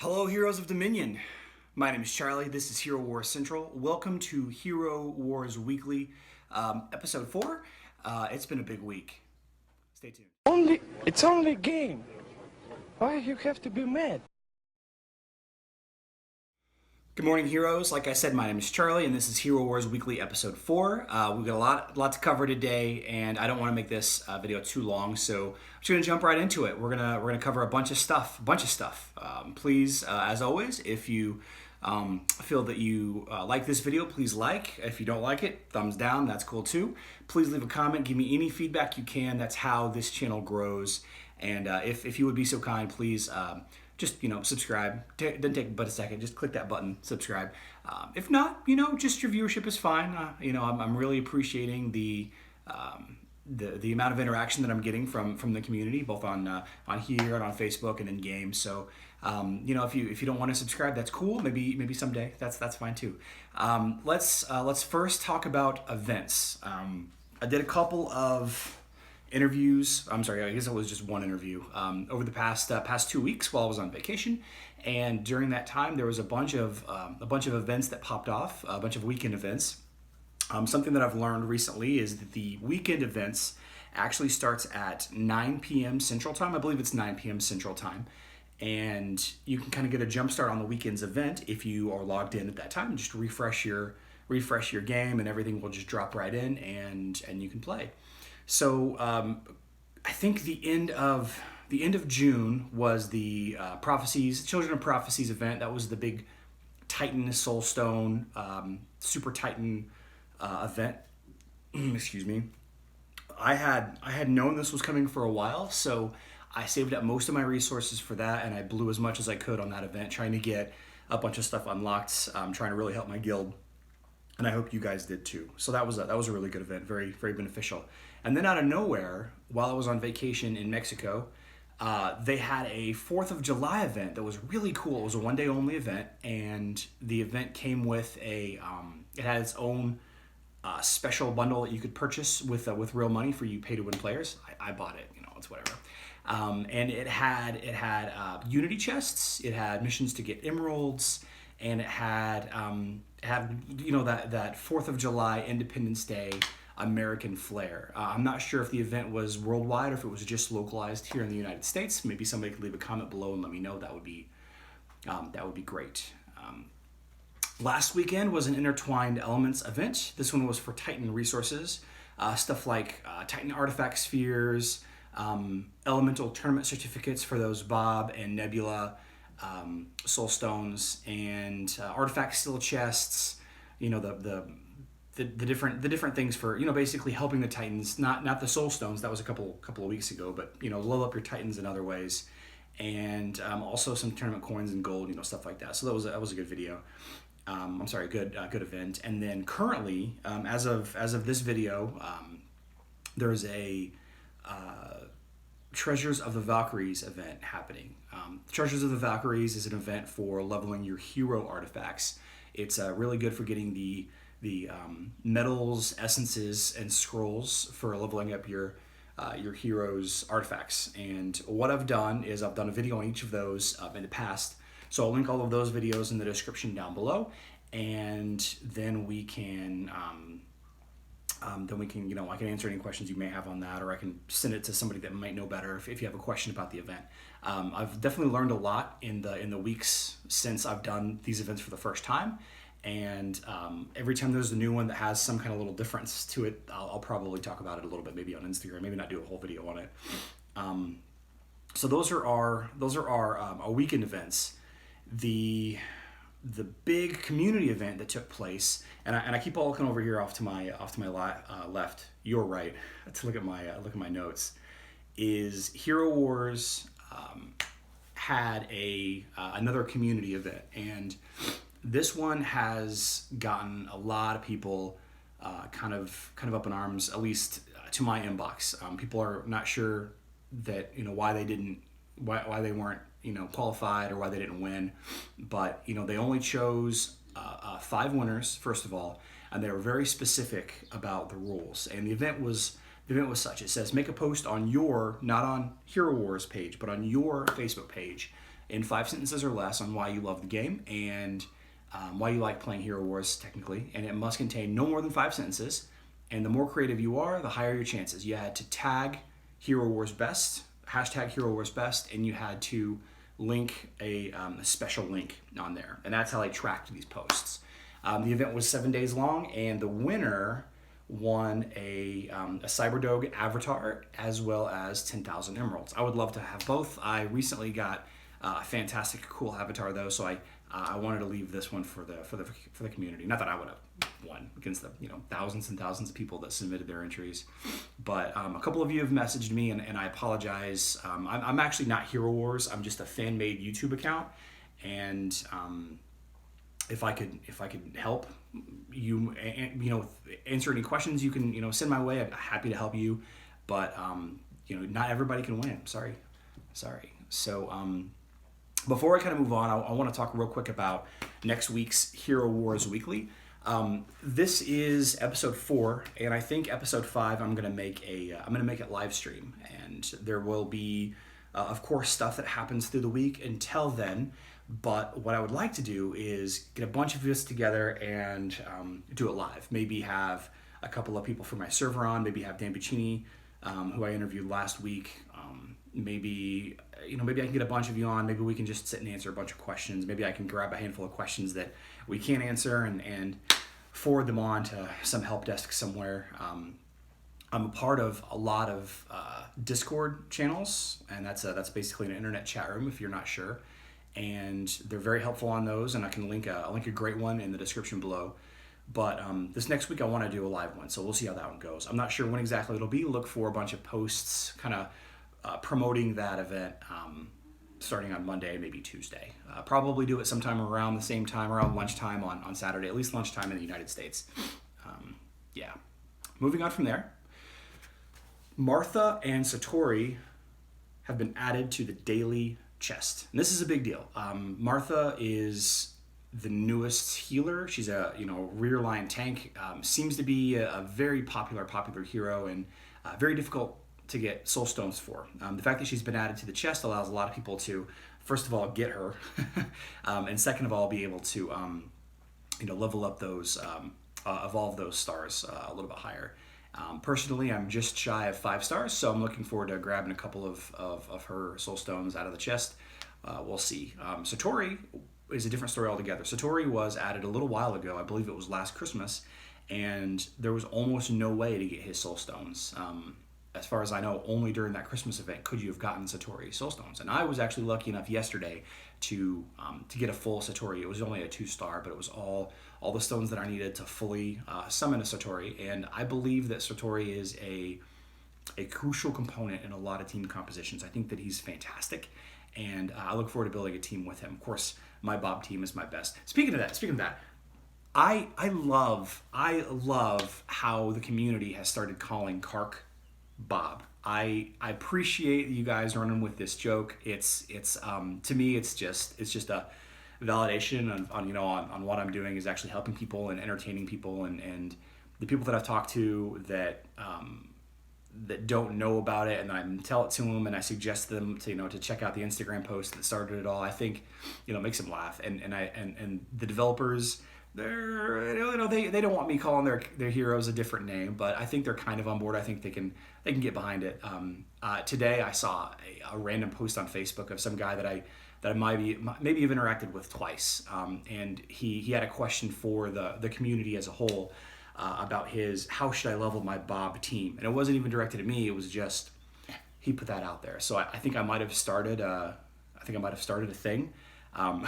Hello, Heroes of Dominion. My name is Charlie. This is Hero Wars Central. Welcome to Hero Wars Weekly, episode 4. It's been a big week. Stay tuned. It's only a game. Why you have to be mad? Good morning, heroes. Like I said, my name is Charlie, and this is Hero Wars Weekly, episode 4. We've got a lot to cover today, and I don't want to make this video too long, so I'm just gonna jump right into it. We're gonna cover a bunch of stuff. Please, as always, if you feel that you like this video, please like. If you don't like it, thumbs down. That's cool too. Please leave a comment. Give me any feedback you can. That's how this channel grows. And if you would be so kind, please. Just, subscribe. Doesn't take but a second. Just click that button, subscribe. If not, just your viewership is fine. I'm really appreciating the amount of interaction that I'm getting from the community, both on here and on Facebook and in games. So, if you don't want to subscribe, that's cool. Maybe someday. That's fine too. Let's first talk about events. I did a couple of interviews. I'm sorry, I guess it was just one interview over the past 2 weeks while I was on vacation, and during that time there was a bunch of events that popped off, a bunch of weekend events. Something that I've learned recently is that the weekend events actually starts at 9 p.m. Central Time. I believe it's 9 p.m. Central Time, and you can kind of get a jump start on the weekend's event if you are logged in at that time. Just refresh your game, and everything will just drop right in, and you can play. So I think the end of June was the Prophecies, Children of Prophecies event. That was the big Titan Soulstone Super Titan event. Excuse me. I had known this was coming for a while, so I saved up most of my resources for that, and I blew as much as I could on that event, trying to get a bunch of stuff unlocked, trying to really help my guild. And I hope you guys did too. So that was a really good event, very, very beneficial. And then out of nowhere, while I was on vacation in Mexico, they had a 4th of July event that was really cool. It was a one-day only event, and the event came with it had its own special bundle that you could purchase with real money for you pay-to-win players. I bought it, it's whatever. And it had Unity chests, it had missions to get emeralds, and it had that 4th of July Independence Day American flair. I'm not sure if the event was worldwide or if it was just localized here in the United States. Maybe somebody could leave a comment below and let me know. That would be great. Last weekend was an Intertwined Elements event. This one was for Titan resources, stuff like Titan artifact spheres, elemental tournament certificates for those Bob and Nebula soul stones, and artifact skill chests. The different things for basically helping the Titans, not the soul stones. That was a couple of weeks ago, but level up your Titans in other ways, and also some tournament coins and gold, stuff like that. So that was a good video. Good event. And then currently, as of this video, there's a Treasures of the Valkyries event happening. Treasures of the Valkyries is an event for leveling your hero artifacts. It's really good for getting the medals, essences, and scrolls for leveling up your heroes' artifacts. And what I've done is I've done a video on each of those in the past. So I'll link all of those videos in the description down below, and then we can I can answer any questions you may have on that, or I can send it to somebody that might know better if you have a question about the event. I've definitely learned a lot in the weeks since I've done these events for the first time, and every time there's a new one that has some kind of little difference to it, I'll probably talk about it a little bit, maybe on Instagram, maybe not do a whole video on it. So those are our weekend events. The big community event that took place, and I keep on looking over here off to my left, your right, to look at my notes, is Hero Wars had another community event, and this one has gotten a lot of people kind of up in arms, at least to my inbox. People are not sure that why they weren't qualified, or why they didn't win, but they only chose 5 winners first of all, and they were very specific about the rules. And the event was such. It says make a post on your, not on Hero Wars page, but on your Facebook page, in 5 sentences or less on why you love the game and why you like playing Hero Wars technically, and it must contain no more than 5 sentences. And the more creative you are, the higher your chances. You had to tag Hero Wars Best, hashtag Hero Wars Best, and you had to link a special link on there. And that's how I tracked these posts. The event was 7 days long, and the winner won a Cyberdog avatar as well as 10,000 emeralds. I would love to have both. I recently got a fantastic, cool avatar though, so I wanted to leave this one for the community. Not that I would have won against the thousands and thousands of people that submitted their entries, but a couple of you have messaged me, and I apologize. I'm actually not Hero Wars. I'm just a fan-made YouTube account, and if I could help you, answer any questions, you can send my way. I'm happy to help you, but not everybody can win. Sorry. So before I kind of move on, I want to talk real quick about next week's Hero Wars Weekly. This is episode 4, and I think episode 5 I'm gonna make it live stream, and there will be, of course, stuff that happens through the week until then. But what I would like to do is get a bunch of us together and do it live. Maybe have a couple of people from my server on. Maybe have Dan Buccini, who I interviewed last week. Maybe I can get a bunch of you on. Maybe we can just sit and answer a bunch of questions. Maybe I can grab a handful of questions that we can't answer and forward them on to some help desk somewhere. I'm a part of a lot of Discord channels, and that's basically an internet chat room if you're not sure. And they're very helpful on those, and I can link a great one in the description below. But this next week I want to do a live one, so we'll see how that one goes. I'm not sure when exactly it'll be. Look for a bunch of posts kind of promoting that event starting on Monday, maybe Tuesday. Probably do it sometime around the same time, around lunchtime on Saturday, at least lunchtime in the United States. Yeah. Moving on from there, Martha and Satori have been added to the daily chest. And this is a big deal. Martha is the newest healer. She's a rear line tank. Seems to be a very popular hero, and very difficult to get soul stones for. The fact that she's been added to the chest allows a lot of people to, first of all, get her, and second of all, be able to level up those, evolve those stars a little bit higher. Personally, I'm just shy of 5 stars, so I'm looking forward to grabbing a couple of her soul stones out of the chest. We'll see. Satori is a different story altogether. Satori was added a little while ago. I believe it was last Christmas, and there was almost no way to get his soul stones. As far as I know, only during that Christmas event could you have gotten Satori soul stones. And I was actually lucky enough yesterday to get a full Satori. It was only a 2-star, but it was all the stones that I needed to fully summon a Satori. And I believe that Satori is a crucial component in a lot of team compositions. I think that he's fantastic, and I look forward to building a team with him. Of course, my Bob team is my best. Speaking of that, I love how the community has started calling Kark Bob. I appreciate you guys running with this joke. It's to me it's just a validation on what I'm doing is actually helping people and entertaining people, and the people that I've talked to that don't know about it, and I tell it to them and I suggest them to check out the Instagram post that started it all. I think it makes them laugh, and the developers, they don't want me calling their heroes a different name, but I think they're kind of on board. I think they can get behind it. Today I saw a random post on Facebook of some guy that I maybe have interacted with twice, and he had a question for the community as a whole about how should I level my Bob team, and it wasn't even directed at me. It was just he put that out there. So I think I might have started a thing, and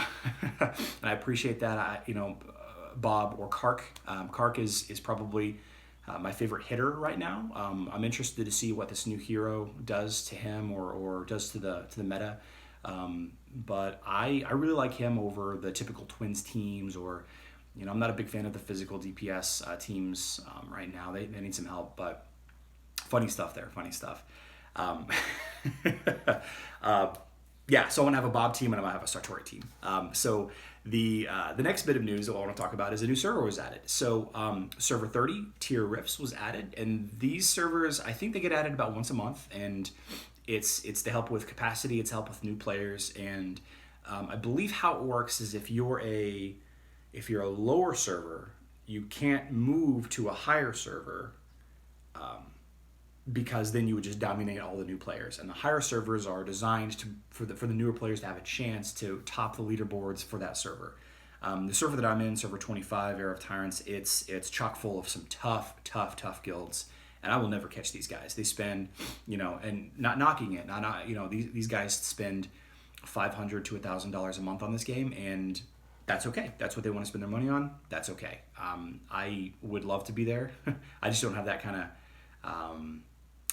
I appreciate that. Bob or Kark. Kark is probably my favorite hitter right now. I'm interested to see what this new hero does to him or does to the meta. But I really like him over the typical Twins teams, or I'm not a big fan of the physical DPS teams right now. They need some help, but funny stuff there. Yeah, so I want to have a Bob team and I want to have a Satori team. So the next bit of news that I want to talk about is a new server was added. So server 30, Tier Rifts, was added, and these servers, I think they get added about once a month, and it's to help with capacity, it's help with new players, and I believe how it works is if you're a lower server, you can't move to a higher server because then you would just dominate all the new players. And the higher servers are designed for the newer players to have a chance to top the leaderboards for that server. The server that I'm in, server 25, Era of Tyrants, it's chock full of some tough guilds, and I will never catch these guys. They spend, and not knocking it, these guys spend $500 to $1,000 a month on this game, and that's okay. That's what they want to spend their money on. That's okay. I would love to be there. I just don't have that kind of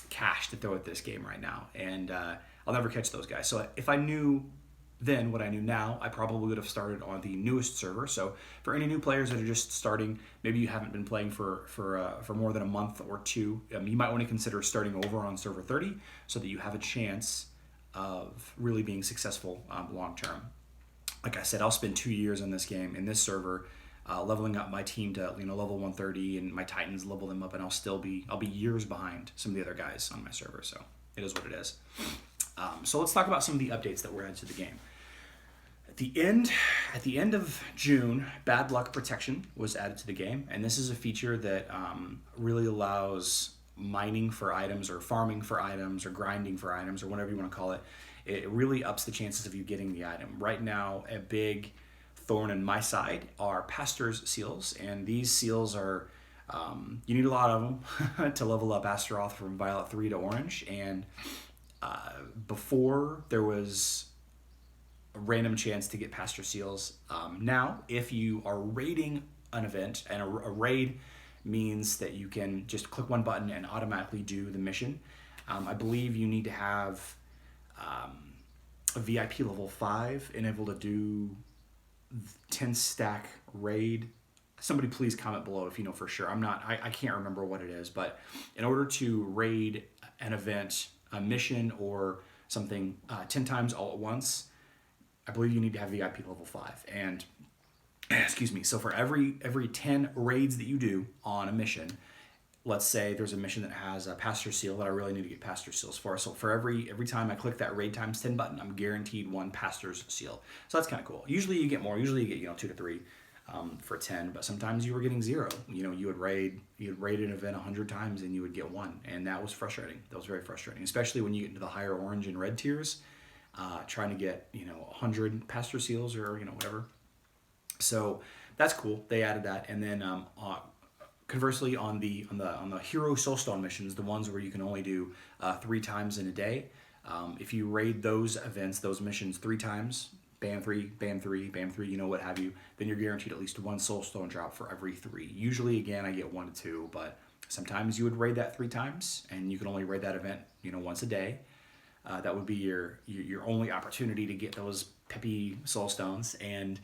cash to throw at this game right now, and I'll never catch those guys. So if I knew then what I knew now, I probably would have started on the newest server. So for any new players that are just starting, maybe you haven't been playing for more than a month or two, you might want to consider starting over on server 30 so that you have a chance of really being successful long term. Like I said, I'll spend 2 years in this game, in this server, leveling up my team to level 130, and my Titans level them up, and I'll be years behind some of the other guys on my server. So it is what it is. So let's talk about some of the updates that were added to the game. At the end of June, Bad Luck Protection was added to the game, and this is a feature that really allows mining for items, or farming for items, or grinding for items, or whatever you want to call it. It really ups the chances of you getting the item. Right now, a big thorn in my side are Pastor's Seals, and these seals are, you need a lot of them to level up Astaroth from Violet 3 to Orange, and before there was a random chance to get Pastor Seals. Now, if you are raiding an event, and a raid means that you can just click one button and automatically do the mission, I believe you need to have a VIP level 5 and able to do 10 stack raid. Somebody please comment below if you know for sure. I can't remember what it is, but in order to raid an event, a mission, or something 10 times all at once, I believe you need to have VIP level 5. And excuse me, so for every 10 raids that you do on a mission, let's say there's a mission that has a Pastor Seal that I really need to get Pastor Seals for. So for every time I click that raid times 10 button, I'm guaranteed one Pastor's Seal. So that's kind of cool. Usually you get more. Usually you get 2 to 3 for 10, but sometimes you were getting 0. You would raid an event 100 times and you would get 1, and that was frustrating. That was very frustrating, especially when you get into the higher orange and red tiers, trying to get 100 Pastor Seals or whatever. So that's cool. They added that, and then conversely, on the Hero Soulstone missions, the ones where you can only do 3 times in a day, if you raid those events, those missions 3 times, bam 3, bam 3, bam 3, what have you, then you're guaranteed at least 1 Soulstone drop for every 3. Usually, again, I get 1 to 2, but sometimes you would raid that 3 times, and you can only raid that event once a day. That would be your only opportunity to get those peppy Soulstones, and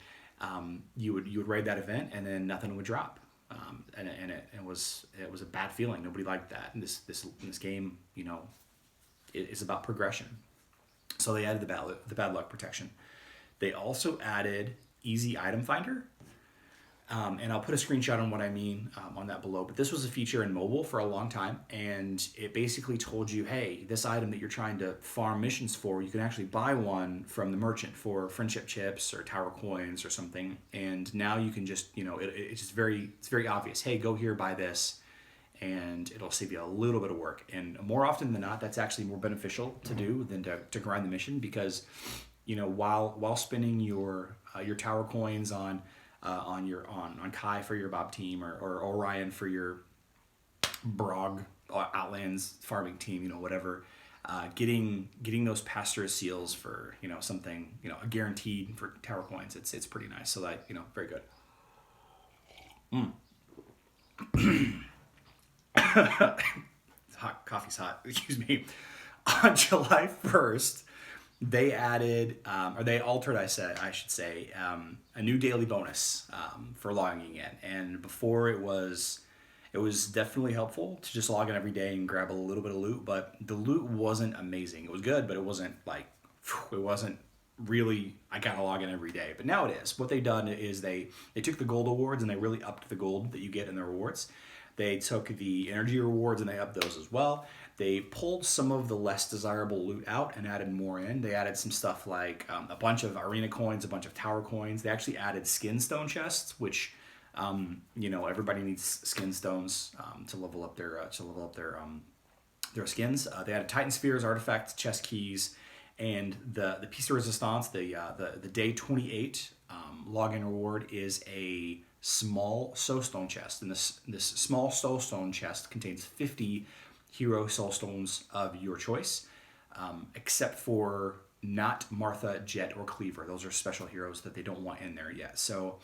you would raid that event, and then nothing would drop. And it was a bad feeling. Nobody liked that. And this game, is about progression. So they added the bad luck protection. They also added easy item finder. And I'll put a screenshot on what I mean on that below. But this was a feature in mobile for a long time, and it basically told you, hey, this item that you're trying to farm missions for, you can actually buy one from the merchant for friendship chips or tower coins or something. And now you can just, it's very obvious. Hey, go here, buy this, and it'll save you a little bit of work. And more often than not, that's actually more beneficial to do than to grind the mission, because while spending your tower coins on Kai for your Bob team, or Orion for your Brog Outlands farming team, whatever, getting those Pastor Seals for something guaranteed for tower coins, it's pretty nice. So that very good. Hot, coffee's hot. Excuse me. On July 1st. They added, or they altered, I should say, a new daily bonus for logging in. And before it was definitely helpful to just log in every day and grab a little bit of loot, but the loot wasn't amazing. It was good, but it wasn't really, I gotta log in every day. But now it is. What they've done is they took the gold awards and they really upped the gold that you get in the rewards. They took the energy rewards and they upped those as well. They pulled some of the less desirable loot out and added more in. They added some stuff like a bunch of arena coins, a bunch of tower coins. They actually added skin stone chests, which everybody needs skin stones to level up their skins. They added Titan spheres, artifacts, chest keys, and the piece de resistance. The day 28 login reward is a small soulstone chest, and this small soulstone chest contains 50 hero soulstones of your choice, except for not Martha, Jet, or Cleaver. Those are special heroes that they don't want in there yet. So,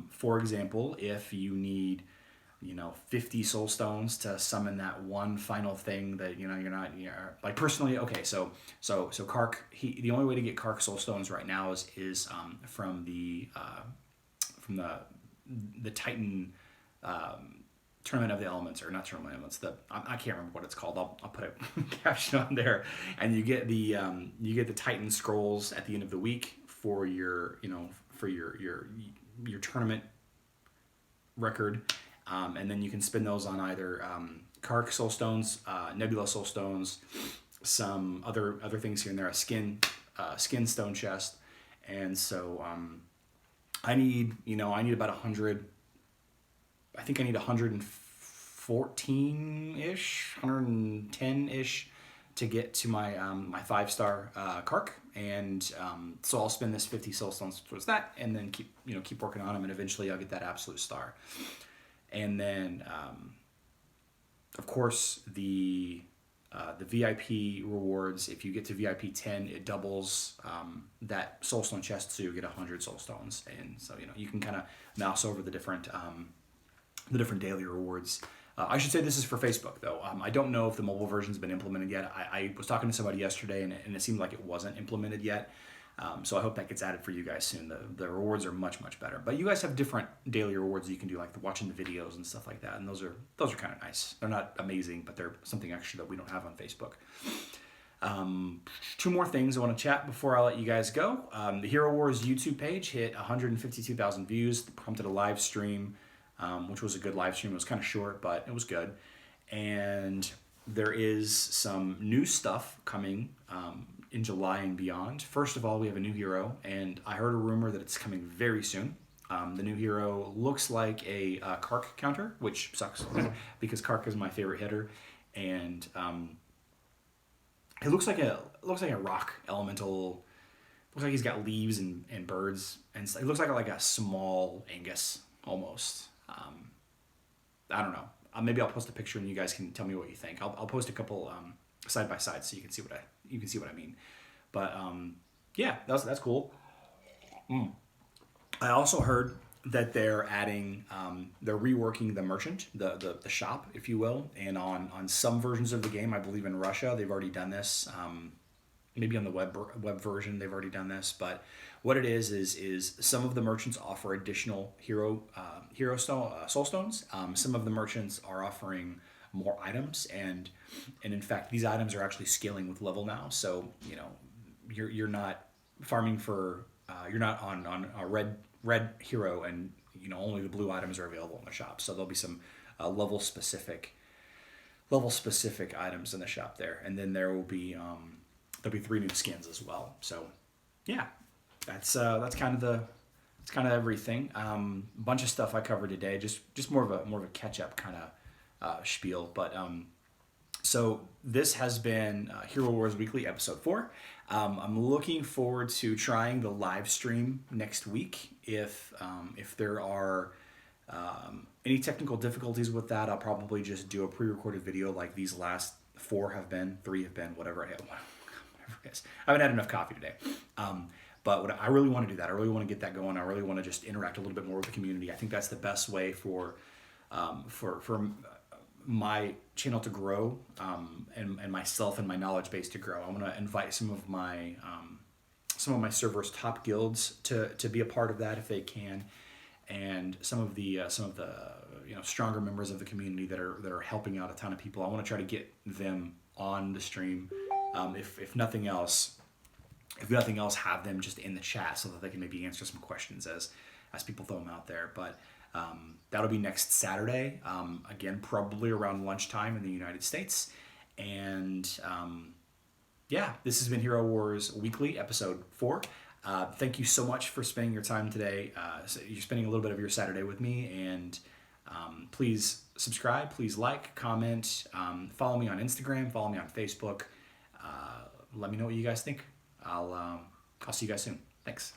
for example, if you need 50 soul stones to summon that one final thing that you're not like personally. Okay, so Kark, the only way to get Kark soul stones right now is from the Titan Tournament of the Elements, or not Tournament of the Elements. I can't remember what it's called. I'll put a caption on there, and you get the Titan scrolls at the end of the week for your tournament record. And then you can spin those on either Kark Soulstones, Nebula Soulstones, some other things here and there, a skin stone chest, and so I need about 100. I think I need 114-ish, 110-ish to get to my my 5-star Kark, and so I'll spend this 50 soulstones towards that, and then keep working on them, and eventually I'll get that absolute star. And then, of course, the VIP rewards. If you get to VIP 10, it doubles that soulstone chest, so you get 100 soulstones. And so you can kind of mouse over the different daily rewards. I should say this is for Facebook though. I don't know if the mobile version's been implemented yet. I was talking to somebody yesterday, and it seemed like it wasn't implemented yet. So I hope that gets added for you guys soon. The rewards are much, much better. But you guys have different daily rewards you can do, like watching the videos and stuff like that. And those are kind of nice. They're not amazing, but they're something extra that we don't have on Facebook. 2 more things I want to chat before I let you guys go. The Hero Wars YouTube page hit 152,000 views, prompted a live stream, which was a good live stream. It was kind of short, but it was good. And there is some new stuff coming in July and beyond. First of all, we have a new hero, and I heard a rumor that it's coming very soon. The new hero looks like a Kark counter, which sucks because Kark is my favorite hitter, and it looks like a rock elemental. Looks like he's got leaves and birds, and it looks like a small Angus almost. I don't know. Maybe I'll post a picture and you guys can tell me what you think. I'll post a couple side by side so you can see what I mean. But yeah, that's cool. I also heard that they're adding, they're reworking the merchant, the shop, if you will, and on some versions of the game. I believe in Russia they've already done this. Maybe on the web version they've already done this, but what it is some of the merchants offer additional soul stones. Some of the merchants are offering more items, and in fact these items are actually scaling with level now. So you're not farming for you're not on a red hero, and only the blue items are available in the shop. So there'll be some level specific items in the shop there, and then there'll be 3 new skins as well. So yeah, that's kind of everything. Bunch of stuff I covered today, just more of a catch up kind of spiel. But so this has been Hero Wars Weekly episode 4. I'm looking forward to trying the live stream next week. If there are any technical difficulties with that, I'll probably just do a pre-recorded video like these last 3 have been, whatever I have. I haven't had enough coffee today. But I really want to do that. I really want to get that going. I really want to just interact a little bit more with the community. I think that's the best way for my channel to grow, and myself and my knowledge base to grow. I want to invite some of my server's top guilds to be a part of that if they can, and some of the stronger members of the community that are helping out a ton of people. I want to try to get them on the stream. If nothing else, have them just in the chat so that they can maybe answer some questions as people throw them out there. But That'll be next Saturday. Again, probably around lunchtime in the United States. And yeah, this has been Hero Wars Weekly, episode 4. Thank you so much for spending your time today. So you're spending a little bit of your Saturday with me, and please subscribe, please like, comment, follow me on Instagram, follow me on Facebook. Let me know what you guys think. I'll see you guys soon. Thanks.